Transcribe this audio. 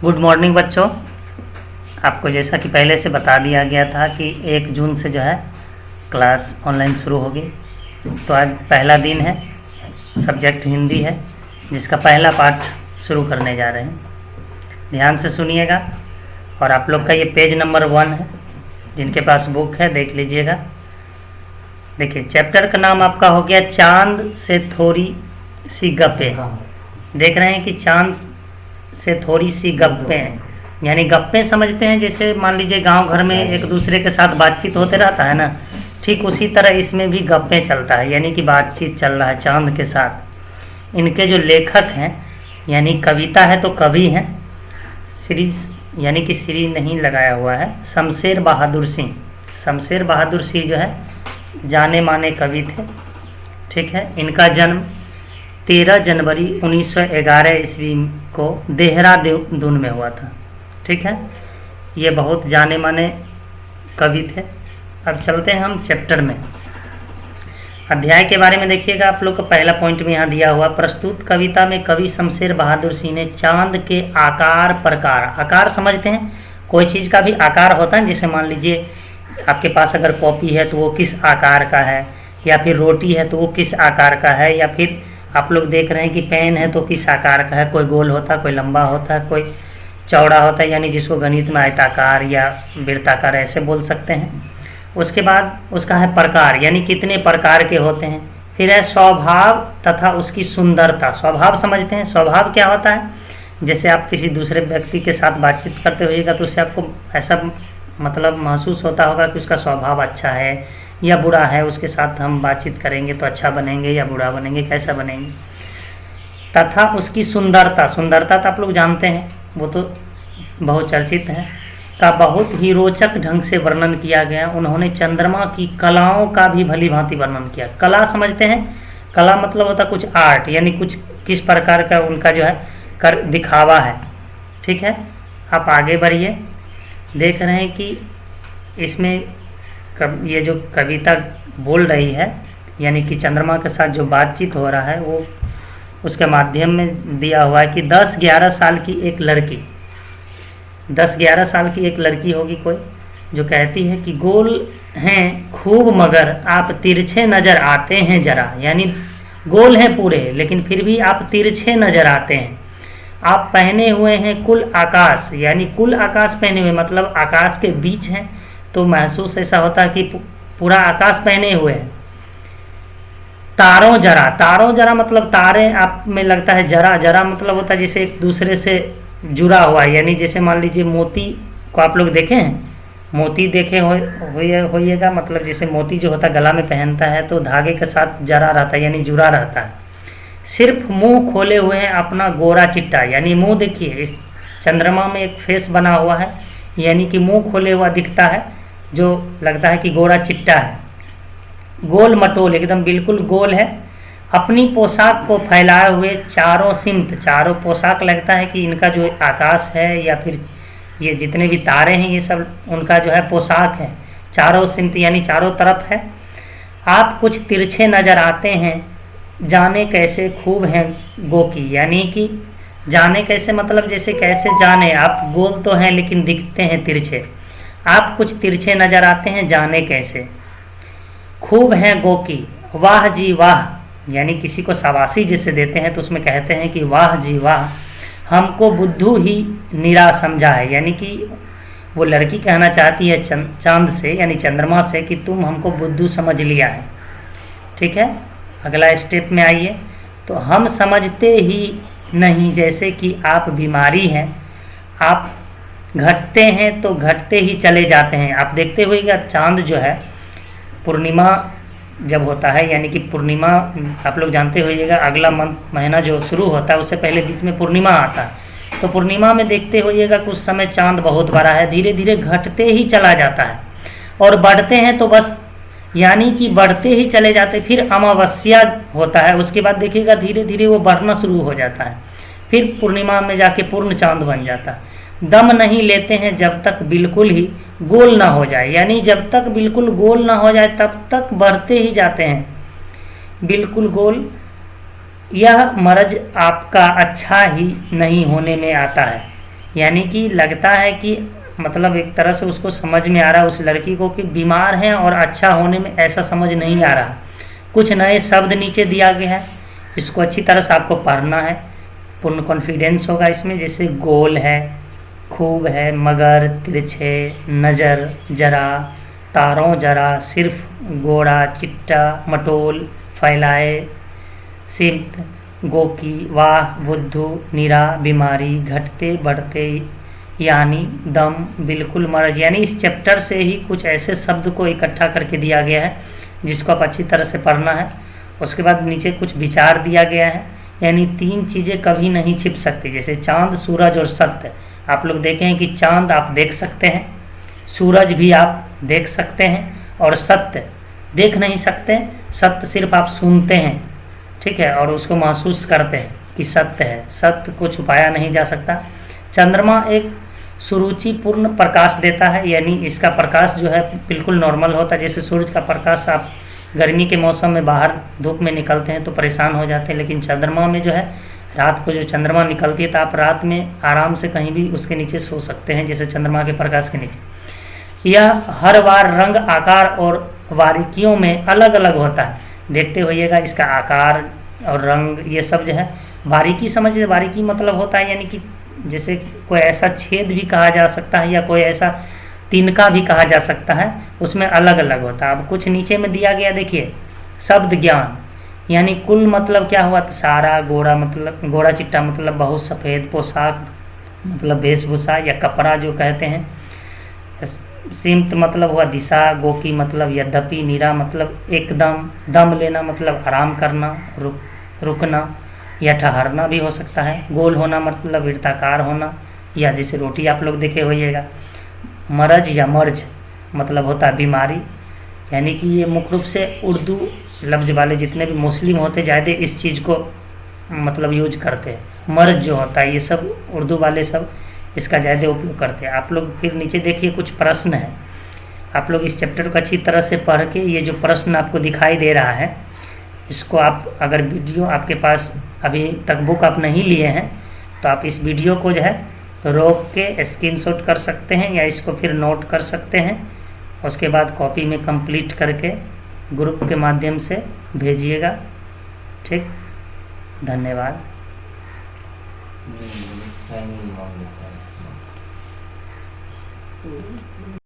Good morning बच्चों। आपको जैसा कि पहले से बता दिया गया था कि 1 जून से जो है क्लास ऑनलाइन शुरू होगी। तो आज पहला दिन है, सब्जेक्ट हिंदी है, जिसका पहला पाठ शुरू करने जा रहे हैं। ध्यान से सुनिएगा। और आप लोग का ये पेज नंबर 1 है, जिनके पास बुक है देख लीजिएगा। देखिए, चैप्टर का नाम आपका हो गया चांद से थोड़ी सी गप्पे। देख रहे हैं कि चांद से थोड़ी सी गप्पें, यानी गप्पें समझते हैं जैसे मान लीजिए गांव घर में एक दूसरे के साथ बातचीत होते रहता है ना, ठीक उसी तरह इसमें भी गप्पें चलता है, यानी कि बातचीत चल रहा है चांद के साथ। इनके जो लेखक हैं, यानी कविता है तो कवि हैं, श्री यानी कि श्री नहीं लगाया हुआ है, शमशेर बहादुर सिंह। शमशेर बहादुर सिंह जो है जाने माने कवि थे। ठीक है, इनका जन्म 13 जनवरी 1911 ईस्वी को देहरादून में हुआ था। ठीक है, ये बहुत जाने माने कवि थे। अब चलते हैं हम चैप्टर में। अध्याय के बारे में देखिएगा, आप लोग का पहला पॉइंट में यहाँ दिया हुआ, प्रस्तुत कविता में कवि शमशेर बहादुर सिंह ने चांद के आकार प्रकार। आकार समझते हैं, कोई चीज़ का भी आकार होता है। जैसे मान लीजिए आपके पास अगर कॉपी है तो वो किस आकार का है, या फिर रोटी है तो वो किस आकार का है, या फिर आप लोग देख रहे हैं कि पेन है तो किस आकार का है। कोई गोल होता है, कोई लंबा होता है, कोई चौड़ा होता है, यानी जिसको गणित में आयताकार या वृत्ताकार ऐसे बोल सकते हैं। उसके बाद उसका है प्रकार, यानी कितने प्रकार के होते हैं। फिर है स्वभाव तथा उसकी सुंदरता। स्वभाव समझते हैं, स्वभाव क्या होता है। जैसे आप किसी दूसरे व्यक्ति के साथ बातचीत करते होइएगा तो उससे आपको ऐसा मतलब महसूस होता होगा कि उसका स्वभाव अच्छा है या बुरा है, उसके साथ हम बातचीत करेंगे तो अच्छा बनेंगे या बुरा बनेंगे, कैसा बनेंगे। तथा उसकी सुंदरता, सुंदरता तो आप लोग जानते हैं, वो तो बहुचर्चित है, का बहुत ही रोचक ढंग से वर्णन किया गया। उन्होंने चंद्रमा की कलाओं का भी भली भांति वर्णन किया। कला समझते हैं, कला मतलब होता कुछ आर्ट, यानी कुछ किस प्रकार का उनका जो है कर दिखावा है। ठीक है, आप आगे बढ़िए। देख रहे हैं कि इसमें ये जो कविता बोल रही है, यानी कि चंद्रमा के साथ जो बातचीत हो रहा है, वो उसके माध्यम में दिया हुआ है कि 10-11 साल की एक लड़की, 10-11 साल की एक लड़की होगी कोई, जो कहती है कि गोल हैं खूब मगर आप तिरछे नज़र आते हैं जरा। यानी गोल हैं पूरे लेकिन फिर भी आप तिरछे नज़र आते हैं। आप पहने हुए हैं कुल आकाश, यानी कुल आकाश पहने हुए मतलब आकाश के बीच हैं, तो महसूस ऐसा होता है कि पूरा आकाश पहने हुए हैं। तारों जरा, तारों जरा मतलब तारे आप में लगता है जरा, जरा मतलब होता है जैसे एक दूसरे से जुड़ा हुआ है। यानी जैसे मान लीजिए मोती को आप लोग देखे हैं, मोती देखे होइएगा, मतलब जैसे मोती जो होता है गला में पहनता है तो धागे के साथ जरा रहता है, यानी जुड़ा रहता है। सिर्फ मुंह खोले हुए हैं अपना गोरा चिट्टा, यानी मुंह देखिए, इस चंद्रमा में एक फेस बना हुआ है, यानी कि मुंह खोले हुआ दिखता है, जो लगता है कि गोरा चिट्टा है। गोल मटोल, एकदम बिल्कुल गोल है। अपनी पोशाक को फैलाए हुए चारों सिमत, चारों पोशाक लगता है कि इनका जो आकाश है या फिर ये जितने भी तारे हैं ये सब उनका जो है पोशाक है। चारों सिमत यानी चारों तरफ है। आप कुछ तिरछे नज़र आते हैं, जाने कैसे खूब हैं गोकी, यानी कि जाने कैसे मतलब जैसे कैसे जाने, आप गोल तो हैं लेकिन दिखते हैं तिरछे। आप कुछ तिरछे नज़र आते हैं, जाने कैसे खूब हैं गोकी। वाह जी वाह, यानी किसी को शाबाशी जिसे देते हैं तो उसमें कहते हैं कि वाह जी वाह, हमको बुद्धू ही निरा समझा है। यानी कि वो लड़की कहना चाहती है चांद से यानी चंद्रमा से कि तुम हमको बुद्धू समझ लिया है। ठीक है, अगला स्टेप में आइए। तो हम समझते ही नहीं जैसे कि आप बीमारी हैं, आप घटते हैं तो घटते ही चले जाते हैं। आप देखते हुएगा चांद जो है पूर्णिमा जब होता है, यानी कि पूर्णिमा आप लोग जानते होइएगा अगला महीना जो शुरू होता है उससे पहले बीच में पूर्णिमा आता है। तो पूर्णिमा में देखते होइएगा कि उस समय चांद बहुत बड़ा है, धीरे धीरे घटते ही चला जाता है। और बढ़ते हैं तो बस यानी कि बढ़ते ही चले जाते। फिर अमावस्या होता है, उसके बाद देखिएगा धीरे धीरे वो बढ़ना शुरू हो जाता है, फिर पूर्णिमा में जाके पूर्ण चांद बन जाता है। दम नहीं लेते हैं जब तक बिल्कुल ही गोल ना हो जाए, यानी जब तक बिल्कुल गोल ना हो जाए तब तक बढ़ते ही जाते हैं बिल्कुल गोल। यह मर्ज आपका अच्छा ही नहीं होने में आता है, यानी कि लगता है कि मतलब एक तरह से उसको समझ में आ रहा है उस लड़की को कि बीमार है और अच्छा होने में ऐसा समझ नहीं आ रहा। कुछ नए शब्द नीचे दिया गया है, इसको अच्छी तरह से आपको पढ़ना है, पूर्ण कॉन्फिडेंस होगा इसमें। जैसे गोल है, खूब है, मगर, तिरछे, नज़र, जरा, तारों जरा, सिर्फ, गोरा, चिट्टा, मटोल, फैलाए, सिमत, गोकी, वाह, बुद्धू, निरा, बीमारी, घटते बढ़ते, यानी, दम, बिल्कुल, मर्ज। यानी इस चैप्टर से ही कुछ ऐसे शब्द को इकट्ठा करके दिया गया है जिसको आप अच्छी तरह से पढ़ना है। उसके बाद नीचे कुछ विचार दिया गया है, यानी 3 चीज़ें कभी नहीं छिप सकती, जैसे चांद, सूरज और सत्य। आप लोग देखें हैं कि चांद आप देख सकते हैं, सूरज भी आप देख सकते हैं, और सत्य देख नहीं सकते, सत्य सिर्फ आप सुनते हैं, ठीक है, और उसको महसूस करते हैं कि सत्य है, सत्य को छुपाया नहीं जा सकता। चंद्रमा एक सुरुचिपूर्ण प्रकाश देता है, यानी इसका प्रकाश जो है बिल्कुल नॉर्मल होता है। जैसे सूरज का प्रकाश आप गर्मी के मौसम में बाहर धूप में निकलते हैं तो परेशान हो जाते हैं, लेकिन चंद्रमा में जो है रात को जो चंद्रमा निकलती है तो आप रात में आराम से कहीं भी उसके नीचे सो सकते हैं, जैसे चंद्रमा के प्रकाश के नीचे। यह हर बार रंग, आकार और बारीकियों में अलग अलग होता है। देखते होइएगा इसका आकार और रंग ये सब जो है। बारीकी समझिए, बारीकी मतलब होता है यानी कि जैसे कोई ऐसा छेद भी कहा जा सकता है या कोई ऐसा तिनका भी कहा जा सकता है, उसमें अलग अलग होता है। अब कुछ नीचे में दिया गया देखिए, शब्द ज्ञान, यानी कुल मतलब क्या हुआ, तो सारा, गोरा मतलब गोरा चिट्टा मतलब बहुत, सफ़ेद, पोशाक मतलब वेशभूषा या कपड़ा जो कहते हैं, सीमत मतलब हुआ दिशा, गोकी मतलब यद्यपि, नीरा मतलब एकदम, दम लेना मतलब आराम करना, रुकना या ठहरना भी हो सकता है, गोल होना मतलब वृत्ताकार होना, या जैसे रोटी आप लोग देखे होइएगा। मरज या मर्ज मतलब होता है बीमारी, यानी कि ये मुख्य रूप से उर्दू लफ्ज़ वाले जितने भी मुस्लिम होते ज़्यादा इस चीज़ को मतलब यूज करते हैं। मर्ज जो होता है ये सब उर्दू वाले सब इसका ज़्यादा उपयोग करते हैं। आप लोग फिर नीचे देखिए कुछ प्रश्न है, आप लोग इस चैप्टर को अच्छी तरह से पढ़ के ये जो प्रश्न आपको दिखाई दे रहा है इसको आप, अगर वीडियो आपके पास अभी तक बुक आप नहीं लिए हैं तो आप इस वीडियो को जो है रोक के स्क्रीनशॉट कर सकते हैं या इसको फिर नोट कर सकते हैं। उसके बाद कॉपी में कंप्लीट करके ग्रुप के माध्यम से भेजिएगा। ठीक, धन्यवाद। नहीं,